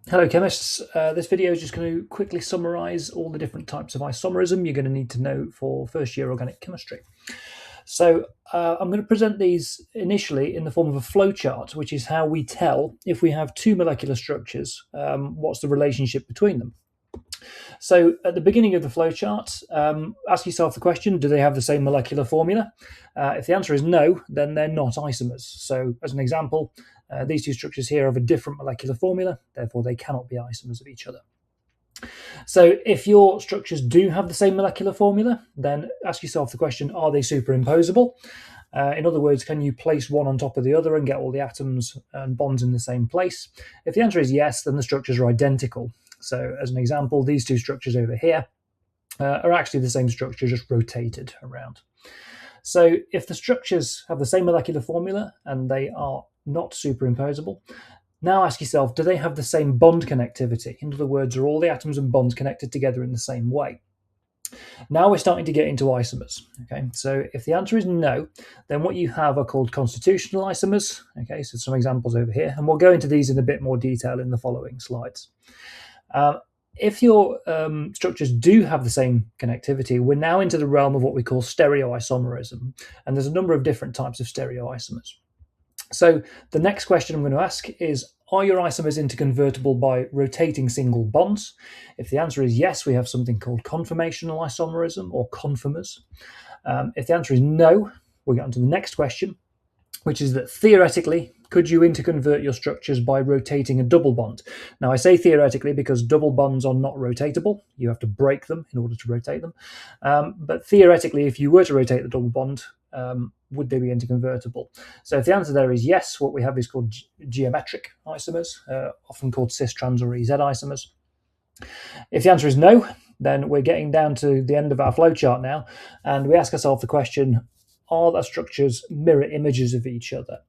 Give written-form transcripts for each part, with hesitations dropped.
Hello chemists, this video is just going to quickly summarise all the different types of isomerism you're going to need to know for first year organic chemistry. So I'm going to present these initially in the form of a flowchart, which is how we tell if we have two molecular structures, what's the relationship between them. So at the beginning of the flowchart, ask yourself the question, do they have the same molecular formula? If the answer is no, then they're not isomers. So as an example, these two structures here have a different molecular formula, therefore they cannot be isomers of each other. So if your structures do have the same molecular formula, then ask yourself the question, are they superimposable? In other words, can you place one on top of the other and get all the atoms and bonds in the same place? If the answer is yes, then the structures are identical. So as an example, these two structures over here are actually the same structure, just rotated around. So if the structures have the same molecular formula and they are not superimposable, now ask yourself, do they have the same bond connectivity? In other words, are all the atoms and bonds connected together in the same way? Now we're starting to get into isomers. Okay, so if the answer is no, then what you have are called constitutional isomers. Okay, so some examples over here, and we'll go into these in a bit more detail in the following slides. If your structures do have the same connectivity, we're now into the realm of what we call stereoisomerism, and there's a number of different types of stereoisomers. So the next question I'm going to ask is, are your isomers interconvertible by rotating single bonds? If the answer is yes, we have something called conformational isomerism or conformers. If the answer is no, we get on to the next question, which is that theoretically, could you interconvert your structures by rotating a double bond? Now, I say theoretically because double bonds are not rotatable. You have to break them in order to rotate them. But theoretically, if you were to rotate the double bond, would they be interconvertible? So if the answer there is yes, what we have is called geometric isomers, often called cis-trans or EZ isomers. If the answer is no, then we're getting down to the end of our flowchart now, and we ask ourselves the question, are the structures mirror images of each other?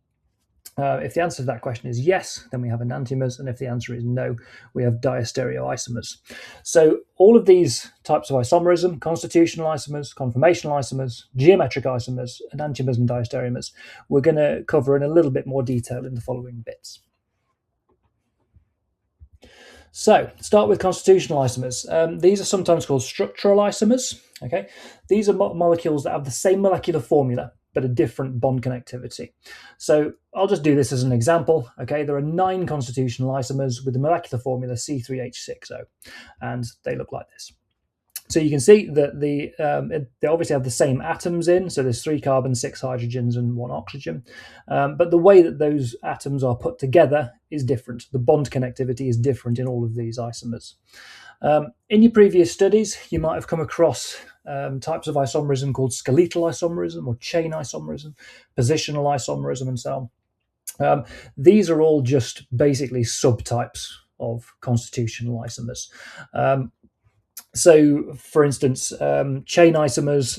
If the answer to that question is yes, then we have enantiomers, and if the answer is no, we have diastereoisomers. So all of these types of isomerism, constitutional isomers, conformational isomers, geometric isomers, enantiomers and diastereomers, we're going to cover in a little bit more detail in the following bits. So start with constitutional isomers. These are sometimes called structural isomers. Okay, these are molecules that have the same molecular formula but a different bond connectivity. So I'll just do this as an example. Okay, there are 9 constitutional isomers with the molecular formula C3H6O, and they look like this. So you can see that they obviously have the same atoms in, so there's 3 carbons, 6 hydrogens, and 1 oxygen. But the way that those atoms are put together is different. The bond connectivity is different in all of these isomers. In your previous studies, you might have come across types of isomerism called skeletal isomerism or chain isomerism, positional isomerism, and so on. These are all just basically subtypes of constitutional isomers. So, for instance, chain isomers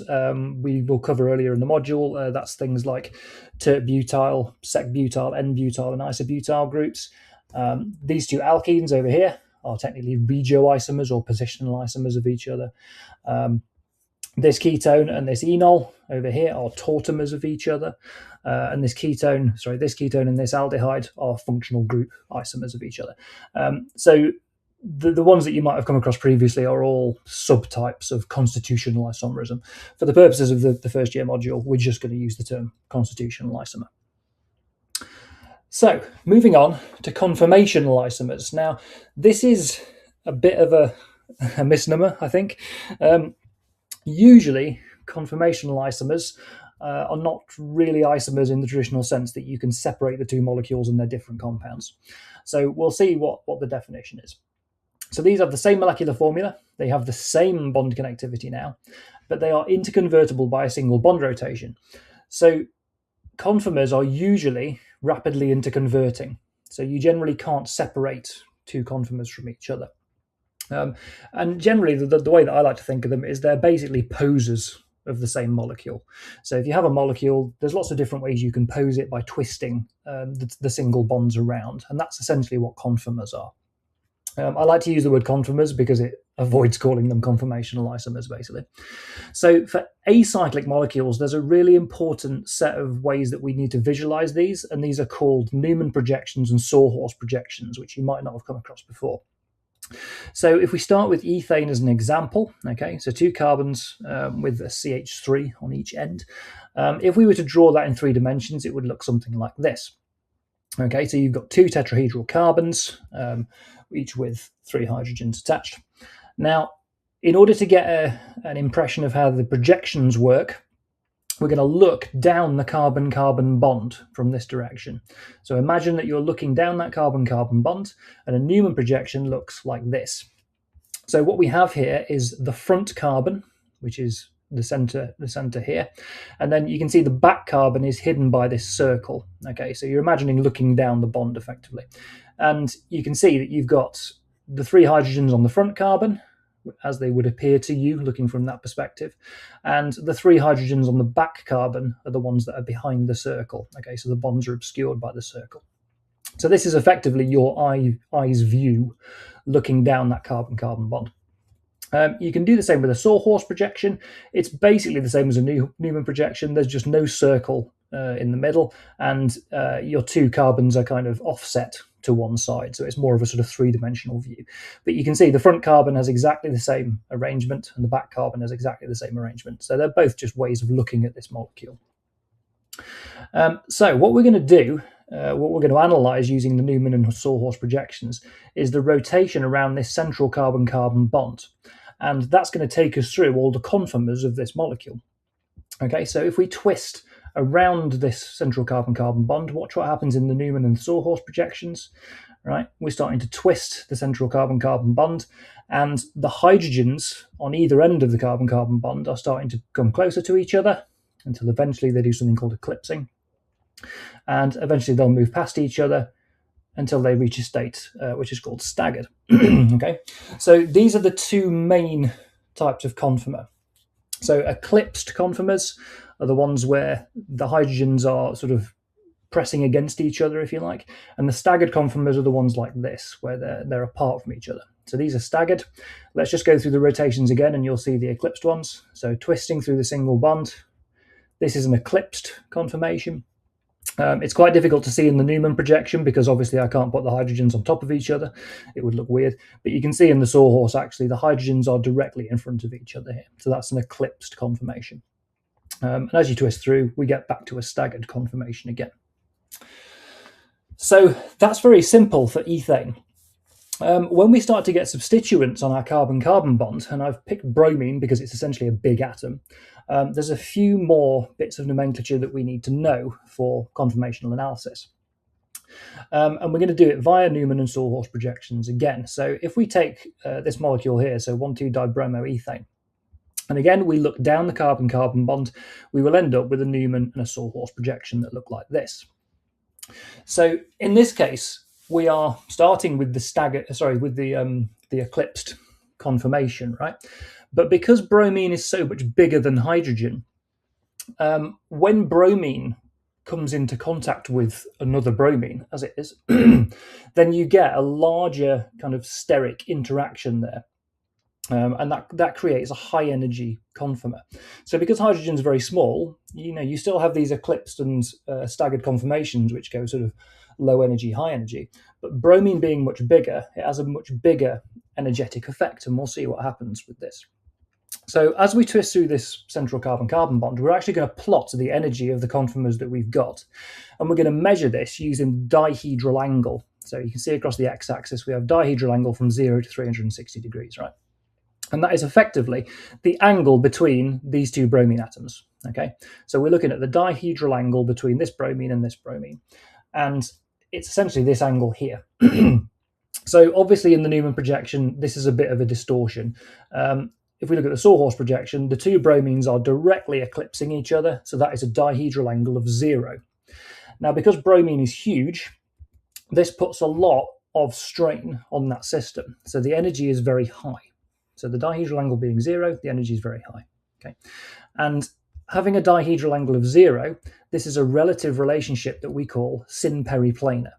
we will cover earlier in the module. That's things like tert-butyl, sec-butyl, N-butyl, and isobutyl groups. These two alkenes over here are technically regioisomers or positional isomers of each other. This ketone and this enol over here are tautomers of each other. And this ketone and this aldehyde are functional group isomers of each other. So the ones that you might have come across previously are all subtypes of constitutional isomerism. For the purposes of the first year module, we're just going to use the term constitutional isomer. So moving on to conformational isomers. Now, this is a bit of a misnomer, I think. Usually, conformational isomers are not really isomers in the traditional sense that you can separate the two molecules and their different compounds. So we'll see what the definition is. So these have the same molecular formula, they have the same bond connectivity now, but they are interconvertible by a single bond rotation. So conformers are usually rapidly interconverting. So you generally can't separate two conformers from each other. And generally, the way that I like to think of them is they're basically posers of the same molecule. So if you have a molecule, there's lots of different ways you can pose it by twisting the single bonds around, and that's essentially what conformers are. I like to use the word conformers because it avoids calling them conformational isomers, basically. So for acyclic molecules, there's a really important set of ways that we need to visualize these, and these are called Newman projections and Sawhorse projections, which you might not have come across before. So if we start with ethane as an example, okay, so 2 carbons with a CH3 on each end. If we were to draw that in 3 dimensions, it would look something like this. Okay, so you've got 2 tetrahedral carbons, each with 3 hydrogens attached. Now, in order to get an impression of how the projections work, we're going to look down the carbon-carbon bond from this direction. So imagine that you're looking down that carbon-carbon bond, and a Newman projection looks like this. So what we have here is the front carbon, which is the center here, and then you can see the back carbon is hidden by this circle. Okay, so you're imagining looking down the bond effectively, and you can see that you've got the 3 hydrogens on the front carbon, as they would appear to you looking from that perspective, and the 3 hydrogens on the back carbon are the ones that are behind the circle. Okay, so the bonds are obscured by the circle. So this is effectively your eye's view looking down that carbon-carbon bond. You can do the same with a Sawhorse projection. It's basically the same as a Newman projection. There's just no circle in the middle, and your 2 carbons are kind of offset to one side, so it's more of a sort of 3-dimensional view. But you can see the front carbon has exactly the same arrangement, and the back carbon has exactly the same arrangement. So they're both just ways of looking at this molecule. So what we're going to do, what we're going to analyze using the Newman and Sawhorse projections, is the rotation around this central carbon-carbon bond. And that's going to take us through all the conformers of this molecule. Okay, so if we twist around this central carbon-carbon bond, watch what happens in the Newman and Sawhorse projections. Right, we're starting to twist the central carbon-carbon bond, and the hydrogens on either end of the carbon-carbon bond are starting to come closer to each other until eventually they do something called eclipsing. And eventually they'll move past each other until they reach a state which is called staggered. Okay, so these are the 2 main types of conformer. So eclipsed conformers are the ones where the hydrogens are sort of pressing against each other, if you like, and the staggered conformers are the ones like this, where they're apart from each other. So these are staggered. Let's just go through the rotations again, and you'll see the eclipsed ones. So twisting through the single bond. This is an eclipsed conformation. It's quite difficult to see in the Newman projection because obviously I can't put the hydrogens on top of each other. It would look weird. But you can see in the Sawhorse, actually, the hydrogens are directly in front of each other here. So that's an eclipsed conformation. And as you twist through, we get back to a staggered conformation again. So that's very simple for ethane. When we start to get substituents on our carbon-carbon bond, and I've picked bromine because it's essentially a big atom, there's a few more bits of nomenclature that we need to know for conformational analysis. And we're going to do it via Newman and Sawhorse projections again. So if we take this molecule here, so 1,2-dibromoethane, and again, we look down the carbon-carbon bond, we will end up with a Newman and a Sawhorse projection that look like this. So in this case, we are starting with the eclipsed conformation, right? But because bromine is so much bigger than hydrogen, when bromine comes into contact with another bromine, as it is, then you get a larger kind of steric interaction there. And that creates a high energy conformer. So because hydrogen is very small, you still have these eclipsed and staggered conformations which go sort of low energy, high energy. But bromine being much bigger, it has a much bigger energetic effect, and we'll see what happens with this. So as we twist through this central carbon-carbon bond, we're actually going to plot the energy of the conformers that we've got, and we're going to measure this using dihedral angle. So you can see across the x-axis we have dihedral angle from 0 to 360 degrees, right? And that is effectively the angle between these 2 bromine atoms. Okay, so we're looking at the dihedral angle between this bromine and this bromine, and it's essentially this angle here. So obviously in the Newman projection, this is a bit of a distortion. If we look at the Sawhorse projection, the 2 bromines are directly eclipsing each other, so that is a dihedral angle of 0. Now, because bromine is huge, this puts a lot of strain on that system, so the energy is very high. So the dihedral angle being 0, the energy is very high. Okay, and having a dihedral angle of 0, this is a relative relationship that we call syn-periplanar.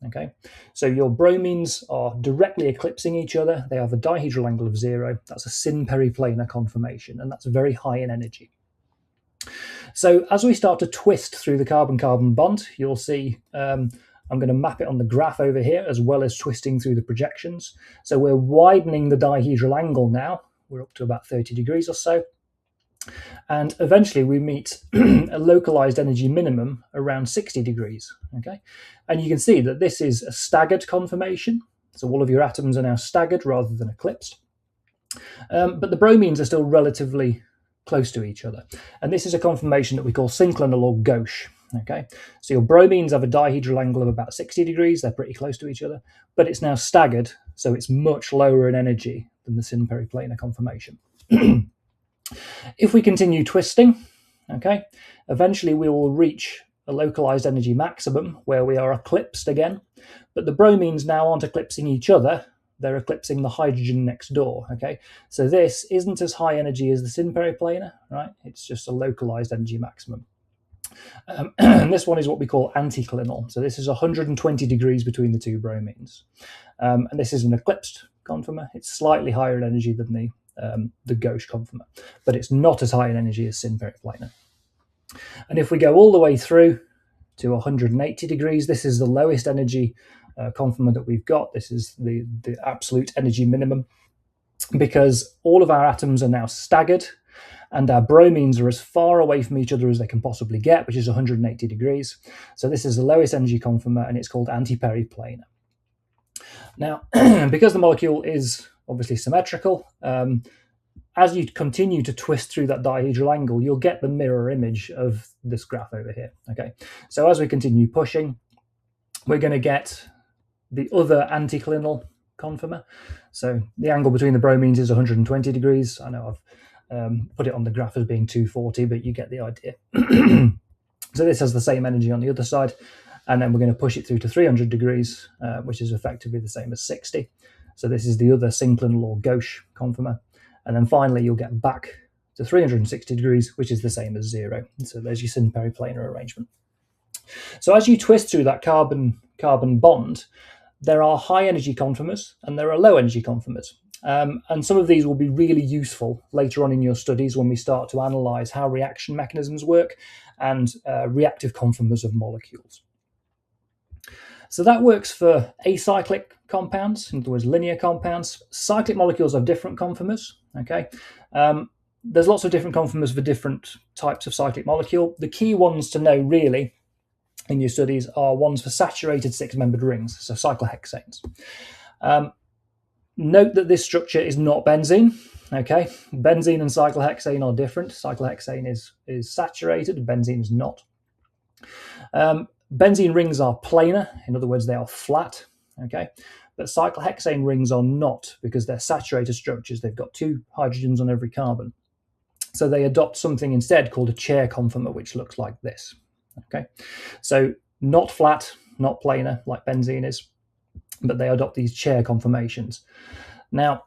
Okay, so your bromines are directly eclipsing each other. They have a dihedral angle of 0. That's a syn-periplanar conformation, and that's very high in energy. So as we start to twist through the carbon-carbon bond, you'll see I'm going to map it on the graph over here, as well as twisting through the projections. So we're widening the dihedral angle now. We're up to about 30 degrees or so. And eventually we meet a localized energy minimum around 60 degrees. Okay, and you can see that this is a staggered conformation. So all of your atoms are now staggered rather than eclipsed. But the bromines are still relatively close to each other. And this is a conformation that we call synclinal or gauche. Okay, so your bromines have a dihedral angle of about 60 degrees. They're pretty close to each other, but it's now staggered, so it's much lower in energy than the syn-periplanar conformation. If we continue twisting, okay, eventually we will reach a localized energy maximum where we are eclipsed again, but the bromines now aren't eclipsing each other, they're eclipsing the hydrogen next door. Okay, so this isn't as high energy as the syn-periplanar, right? It's just a localized energy maximum. And this one is what we call anticlinal. So this is 120 degrees between the two bromines. And this is an eclipsed conformer. It's slightly higher in energy than the gauche conformer, but it's not as high in energy as syn-periplanar. And if we go all the way through to 180 degrees, this is the lowest energy conformer that we've got. This is the absolute energy minimum, because all of our atoms are now staggered and our bromines are as far away from each other as they can possibly get, which is 180 degrees. So this is the lowest energy conformer, and it's called antiperiplanar. Now, because the molecule is obviously symmetrical, as you continue to twist through that dihedral angle, you'll get the mirror image of this graph over here. Okay, so as we continue pushing, we're going to get the other anticlinal conformer. So the angle between the bromines is 120 degrees. I know I've put it on the graph as being 240, but you get the idea. So this has the same energy on the other side, and then we're going to push it through to 300 degrees, which is effectively the same as 60. So this is the other synclinal or gauche conformer. And then finally, you'll get back to 360 degrees, which is the same as 0. So there's your syn-periplanar arrangement. So as you twist through that carbon-carbon bond, there are high energy conformers and there are low energy conformers. And some of these will be really useful later on in your studies when we start to analyze how reaction mechanisms work and reactive conformers of molecules. So that works for acyclic compounds, in other words, linear compounds. Cyclic molecules have different conformers. Okay, there's lots of different conformers for different types of cyclic molecule. The key ones to know really in your studies are ones for saturated six-membered rings, so cyclohexanes. Note that this structure is not benzene. Okay, benzene and cyclohexane are different. Cyclohexane is saturated, benzene is not. Benzene rings are planar, in other words, they are flat. Okay, but cyclohexane rings are not, because they're saturated structures. They've got 2 hydrogens on every carbon. So they adopt something instead called a chair conformer, which looks like this. Okay, so not flat, not planar like benzene is, but they adopt these chair conformations. Now,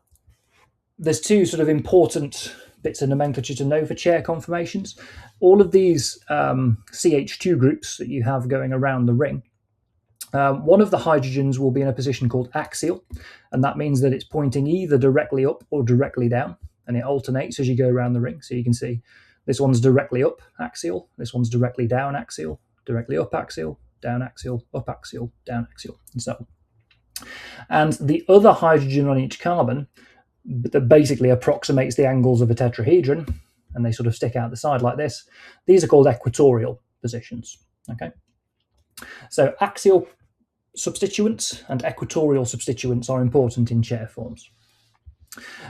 there's 2 sort of important bits of nomenclature to know for chair conformations. All of these CH2 groups that you have going around the ring, one of the hydrogens will be in a position called axial, and that means that it's pointing either directly up or directly down, and it alternates as you go around the ring. So you can see this one's directly up axial, this one's directly down axial, directly up axial, down axial, up axial, down axial, and so on. And the other hydrogen on each carbon that basically approximates the angles of a tetrahedron, and they sort of stick out the side like this, these are called equatorial positions. Okay, so axial substituents and equatorial substituents are important in chair forms.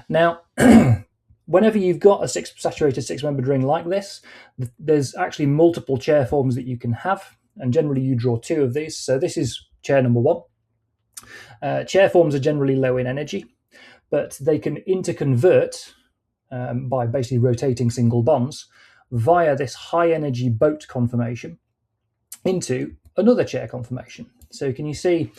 Now, whenever you've got a saturated six-membered ring like this, there's actually multiple chair forms that you can have, and generally you draw 2 of these. So this is chair number 1. Chair forms are generally low in energy, but they can interconvert by basically rotating single bonds via this high energy boat conformation into another chair conformation. So can you see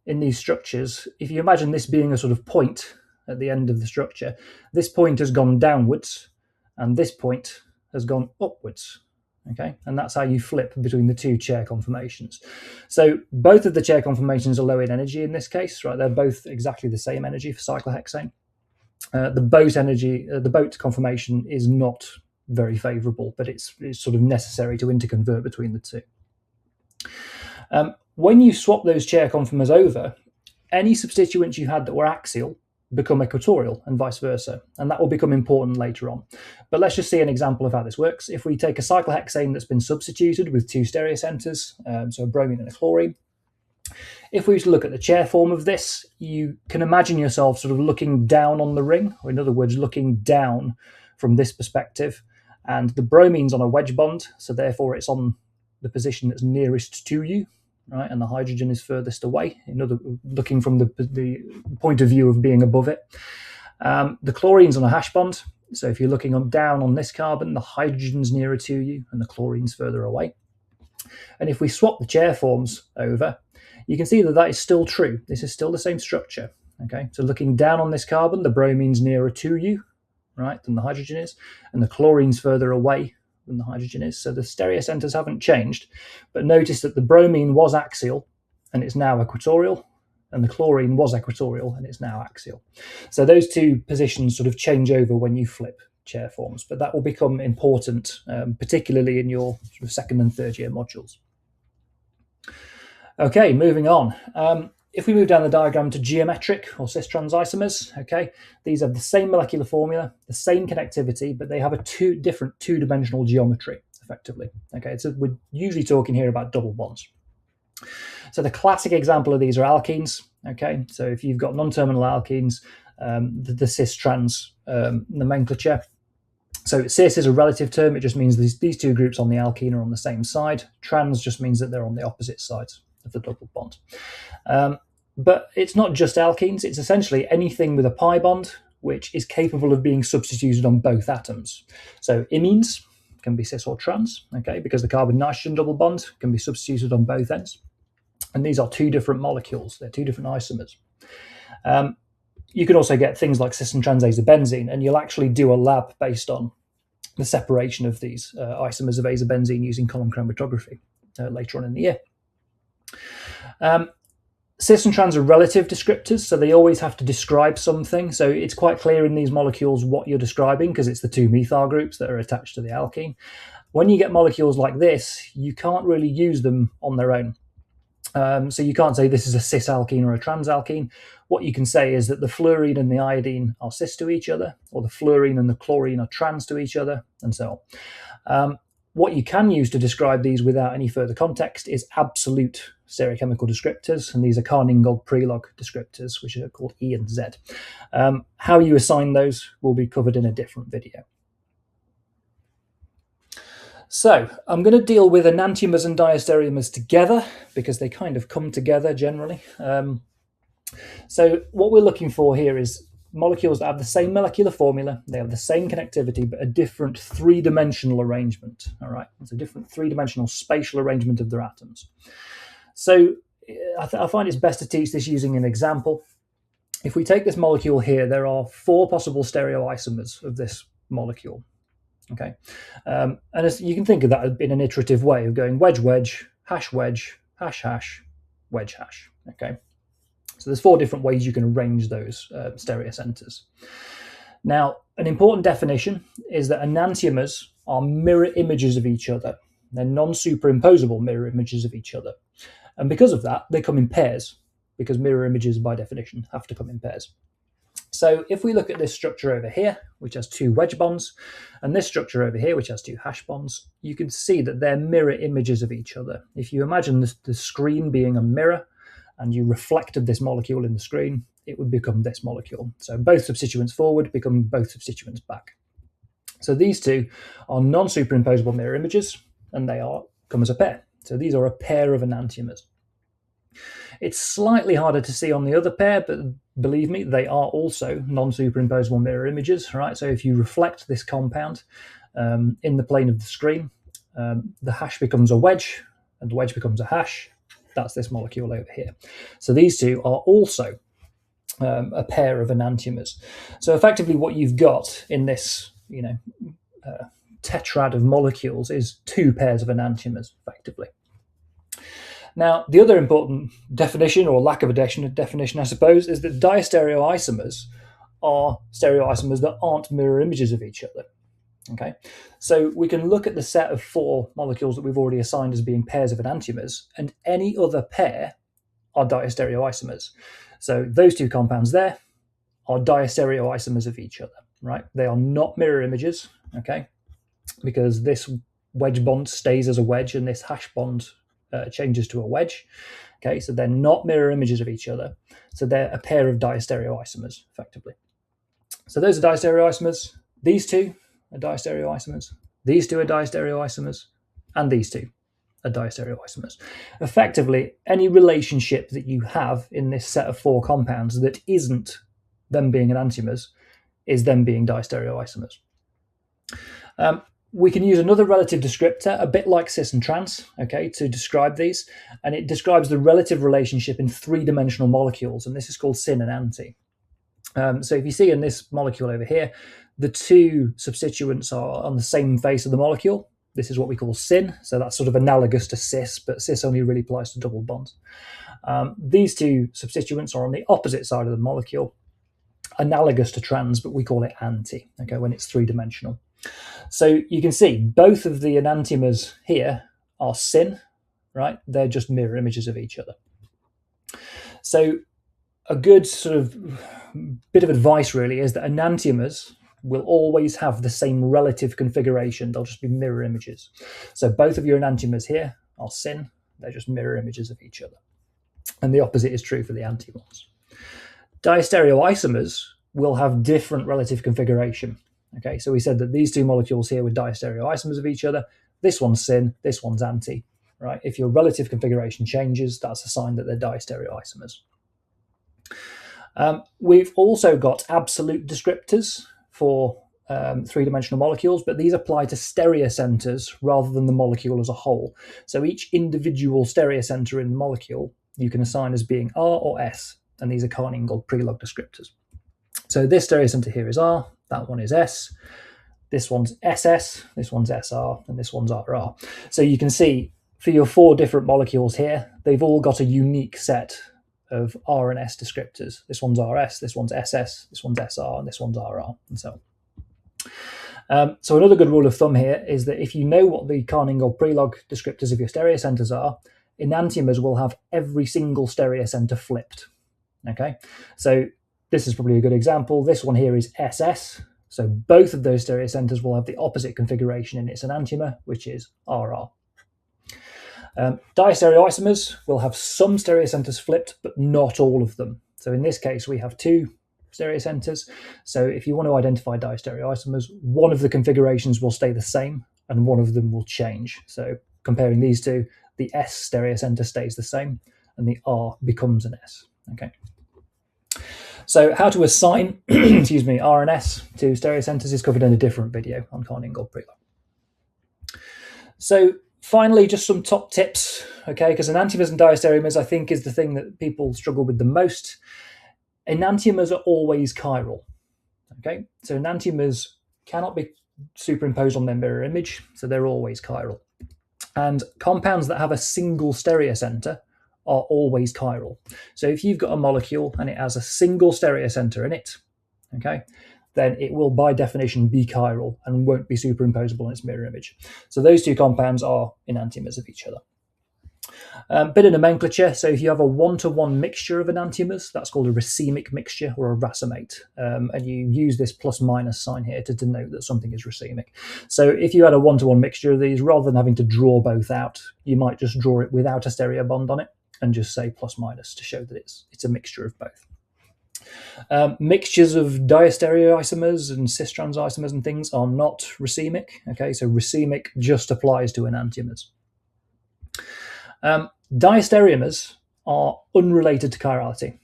in these structures, if you imagine this being a sort of point at the end of the structure, this point has gone downwards and this point has gone upwards. Okay, and that's how you flip between the two chair conformations. So both of the chair conformations are low in energy in this case, right? They're both exactly the same energy for cyclohexane. The boat conformation is not very favourable, but it's sort of necessary to interconvert between the two. When you swap those chair conformers over, any substituents you had that were axial become equatorial and vice versa, and that will become important later on. But let's just see an example of how this works. If we take a cyclohexane that's been substituted with two stereocenters, so a bromine and a chlorine, if we were to look at the chair form of this, you can imagine yourself sort of looking down on the ring, or in other words, looking down from this perspective, and the bromine's on a wedge bond, so therefore it's on the position that's nearest to you, right? And the hydrogen is furthest away, looking from the point of view of being above it. The chlorine's on a hash bond, so if you're looking down on this carbon, the hydrogen's nearer to you and the chlorine's further away. And if we swap the chair forms over, you can see that that is still true. This is still the same structure. Okay, so looking down on this carbon, the bromine's nearer to you, right, than the hydrogen is, and the chlorine's further away than the hydrogen is. So the stereocenters haven't changed, but notice that the bromine was axial and it's now equatorial, and the chlorine was equatorial and it's now axial. So those two positions sort of change over when you flip chair forms, but that will become important, particularly in your sort of second and third year modules. Okay, moving on. If we move down the diagram to geometric or cis-trans isomers, okay, these have the same molecular formula, the same connectivity, but they have a different two-dimensional geometry, effectively. Okay, so we're usually talking here about double bonds. So the classic example of these are alkenes. Okay, so if you've got non-terminal alkenes, the cis-trans nomenclature. So cis is a relative term. It just means these two groups on the alkene are on the same side. Trans just means that they're on the opposite sides of the double bond. But it's not just alkenes. It's essentially anything with a pi bond which is capable of being substituted on both atoms. So imines can be cis or trans, okay, because the carbon-nitrogen double bond can be substituted on both ends. And these are two different molecules. They're two different isomers. You can also get things like cis and trans azobenzene, and you'll actually do a lab based on the separation of these isomers of azobenzene using column chromatography later on in the year. Cis and trans are relative descriptors, so they always have to describe something. So it's quite clear in these molecules what you're describing because it's the two methyl groups that are attached to the alkene. When you get molecules like this, you can't really use them on their own. So you can't say this is a cis alkene or a trans alkene. What you can say is that the fluorine and the iodine are cis to each other, or the fluorine and the chlorine are trans to each other, and so on. What you can use to describe these without any further context is absolute stereochemical descriptors, and these are Carr-Ningold-Prelog descriptors, which are called E and Z. How you assign those will be covered in a different video. So I'm going to deal with enantiomers and diastereomers together because they kind of come together generally. So what we're looking for here is molecules that have the same molecular formula, they have the same connectivity, but a different three-dimensional arrangement. All right, it's a different three-dimensional spatial arrangement of their atoms. So I find it's best to teach this using an example. If we take this molecule here, there are 4 possible stereoisomers of this molecule. Okay, and as you can think of that in an iterative way of going wedge, wedge, hash, wedge, hash, hash, wedge, hash. Okay, so there's 4 different ways you can arrange those stereocenters. Now, an important definition is that enantiomers are mirror images of each other. They're non-superimposable mirror images of each other, and because of that, they come in pairs because mirror images, by definition, have to come in pairs. So if we look at this structure over here, which has 2 wedge bonds, and this structure over here, which has 2 hash bonds, you can see that they're mirror images of each other. If you imagine the screen being a mirror and you reflected this molecule in the screen, it would become this molecule. So both substituents forward become both substituents back. So these two are non-superimposable mirror images, and they come as a pair. So these are a pair of enantiomers. It's slightly harder to see on the other pair, but believe me, they are also non-superimposable mirror images, right? So if you reflect this compound in the plane of the screen, the hash becomes a wedge, and the wedge becomes a hash. That's this molecule over here. So these two are also a pair of enantiomers. So effectively what you've got in this, tetrad of molecules is 2 pairs of enantiomers, effectively. Now, the other important definition, or lack of a definition, I suppose, is that diastereoisomers are stereoisomers that aren't mirror images of each other. Okay, so we can look at the set of 4 molecules that we've already assigned as being pairs of enantiomers, and any other pair are diastereoisomers. So those 2 compounds there are diastereoisomers of each other, right? They are not mirror images, okay, because this wedge bond stays as a wedge and this hash bond changes to a wedge. Okay, so they're not mirror images of each other. So they're a pair of diastereoisomers, effectively. So those are diastereoisomers. These 2 are diastereoisomers, these 2 are diastereoisomers, and these 2 are diastereoisomers. Effectively, any relationship that you have in this set of 4 compounds that isn't them being enantiomers is them being diastereoisomers. We can use another relative descriptor, a bit like cis and trans, okay, to describe these, and it describes the relative relationship in 3-dimensional molecules, and this is called syn and anti. So if you see in this molecule over here, the 2 substituents are on the same face of the molecule. This is what we call syn, so that's sort of analogous to cis, but cis only really applies to double bonds. These 2 substituents are on the opposite side of the molecule, analogous to trans, but we call it anti, okay, when it's 3-dimensional. So you can see both of the enantiomers here are syn, right? They're just mirror images of each other. So a good sort of bit of advice really is that enantiomers will always have the same relative configuration. They'll just be mirror images. So both of your enantiomers here are syn. They're just mirror images of each other. And the opposite is true for the anti ones. Diastereoisomers will have different relative configuration. Okay, so we said that these 2 molecules here were diastereoisomers of each other. This one's syn, this one's anti, right? If your relative configuration changes, that's a sign that they're diastereoisomers. We've also got absolute descriptors for 3-dimensional molecules, but these apply to stereocenters rather than the molecule as a whole. So each individual stereocenter in the molecule you can assign as being R or S, and these are Carnegie-Gold-Prelog descriptors. So this stereocenter here is R, that one is S, this one's SS, this one's SR, and this one's RR. So you can see for your 4 different molecules here, they've all got a unique set of R and S descriptors. This one's RS, this one's SS, this one's SR, and this one's RR, and so on. So another good rule of thumb here is that if you know what the Carnegie-Gold-Prelog descriptors of your stereocenters are, enantiomers will have every single stereocenter flipped. Okay, so this is probably a good example. This one here is SS, so both of those stereocenters will have the opposite configuration in its enantiomer, which is RR. Diastereoisomers will have some stereocenters flipped, but not all of them. So in this case, we have 2 stereocenters. So if you want to identify diastereoisomers, one of the configurations will stay the same and one of them will change. So comparing these 2, the S stereocenter stays the same and the R becomes an S. Okay. So how to assign excuse me, R and S to stereocenters is covered in a different video on Carnegie-Gold-Prelog. So finally, just some top tips, okay, because enantiomers and diastereomers, I think, is the thing that people struggle with the most. Enantiomers are always chiral, okay? So enantiomers cannot be superimposed on their mirror image, so they're always chiral. And compounds that have a single stereocenter are always chiral. So if you've got a molecule and it has a single stereocenter in it, okay, then it will by definition be chiral and won't be superimposable on its mirror image. So those 2 compounds are enantiomers of each other. Bit of nomenclature. So if you have a 1-to-1 mixture of enantiomers, that's called a racemic mixture or a racemate. And you use this plus minus sign here to denote that something is racemic. So if you had a 1-to-1 mixture of these, rather than having to draw both out, you might just draw it without a stereo bond on it and just say plus minus to show that it's a mixture of both. Mixtures of diastereoisomers and cis-trans isomers and things are not racemic. Okay, so racemic just applies to enantiomers. Diastereomers are unrelated to chirality.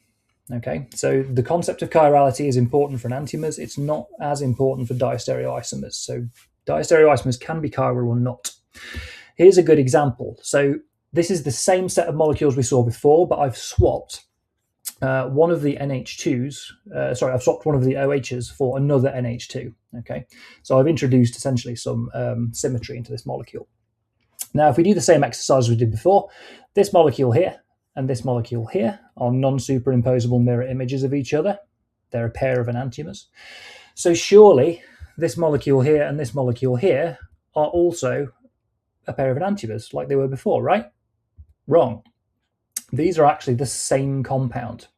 Okay, so the concept of chirality is important for enantiomers. It's not as important for diastereoisomers. So diastereoisomers can be chiral or not. Here's a good example. So this is the same set of molecules we saw before, but I've swapped one of the NH2s, I've swapped one of the OHs for another NH2. Okay, so I've introduced essentially some symmetry into this molecule. Now, if we do the same exercise we did before, this molecule here and this molecule here are non-superimposable mirror images of each other. They're a pair of enantiomers. So surely this molecule here and this molecule here are also a pair of enantiomers like they were before, right? Wrong. These are actually the same compound.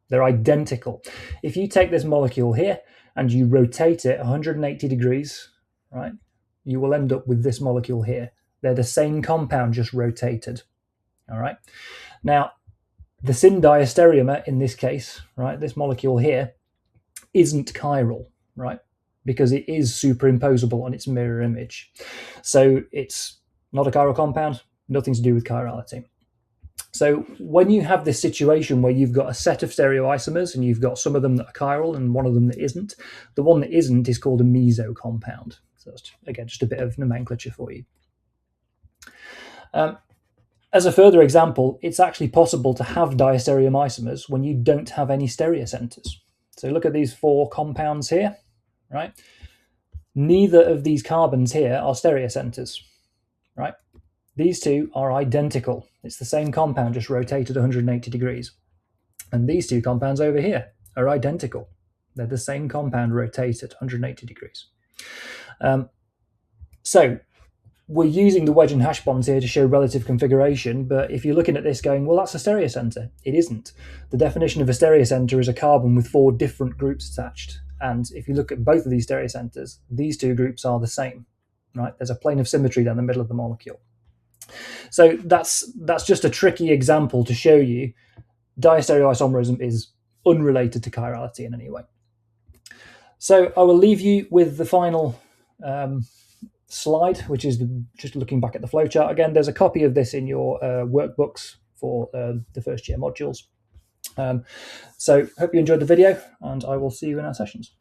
They're identical. If you take this molecule here and you rotate it 180 degrees, right, you will end up with this molecule here. They're the same compound, just rotated. All right. Now, the syn diastereomer in this case, right, this molecule here, isn't chiral, right, because it is superimposable on its mirror image. So it's not a chiral compound, nothing to do with chirality. So when you have this situation where you've got a set of stereoisomers and you've got some of them that are chiral and one of them that isn't, the one that isn't is called a meso compound. So that's, again, just a bit of nomenclature for you. As a further example, it's actually possible to have diastereomers isomers when you don't have any stereocenters. So look at these 4 compounds here, right? Neither of these carbons here are stereocenters, right? These two are identical. It's the same compound, just rotated 180 degrees. And these 2 compounds over here are identical. They're the same compound rotated 180 degrees. So we're using the wedge and hash bonds here to show relative configuration, but if you're looking at this going, well, that's a stereocenter. It isn't. The definition of a stereocenter is a carbon with 4 different groups attached. And if you look at both of these stereocenters, these 2 groups are the same, right? There's a plane of symmetry down the middle of the molecule. So that's just a tricky example to show you diastereoisomerism is unrelated to chirality in any way. So I will leave you with the final slide, which is just looking back at the flowchart again. There's a copy of this in your workbooks for the first year modules. So hope you enjoyed the video, and I will see you in our sessions.